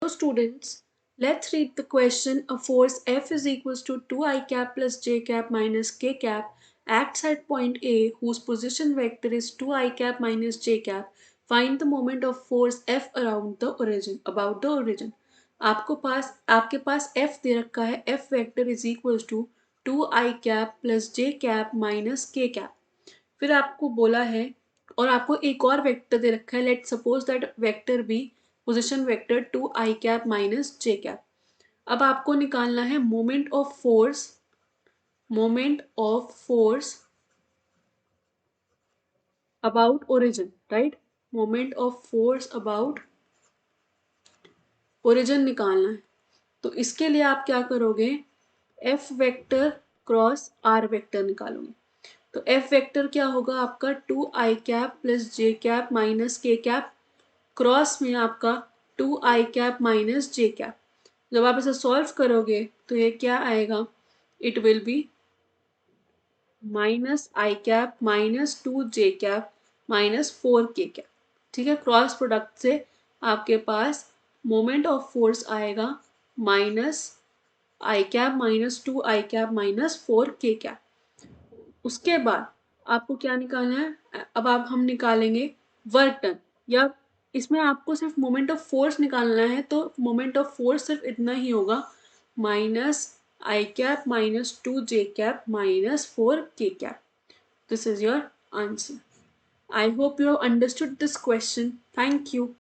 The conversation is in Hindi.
So students, let's read the question. A force F is equals to 2I cap plus j cap minus k cap acts at point A whose position vector is 2I cap minus j cap. Find the moment of force F around the origin, about the origin. आपके पास F दे रखा है, F vector is equals to 2I cap plus j cap minus k cap. फिर आपको बोला है और आपको एक और वेक्टर दे रखा है. Let suppose that vector b position vector 2I cap minus j cap. अब आपको निकालना है moment of force about origin, right. Moment of force about origin निकालना है. तो इसके लिए आप क्या करोगे, f vector cross r vector निकालोगे. तो एफ वेक्टर क्या होगा आपका 2I cap plus j cap minus k cap cross में आपका 2I cap minus j cap. जब आप इसे सॉल्व करोगे तो ये क्या आएगा, it will be minus I cap minus 2J cap minus 4K cap. ठीक है, क्रॉस प्रोडक्ट से आपके पास मोमेंट ऑफ फोर्स आएगा minus I cap minus 2I cap minus 4K cap. उसके बाद आपको क्या निकालना है, अब आप हम निकालेंगे वर्क डन. या इसमें आपको सिर्फ मोमेंट ऑफ फोर्स निकालना है, तो मोमेंट ऑफ फोर्स सिर्फ इतना ही होगा, minus I cap minus 2J cap minus 4K cap. This is your answer. I hope you have understood this question. Thank you.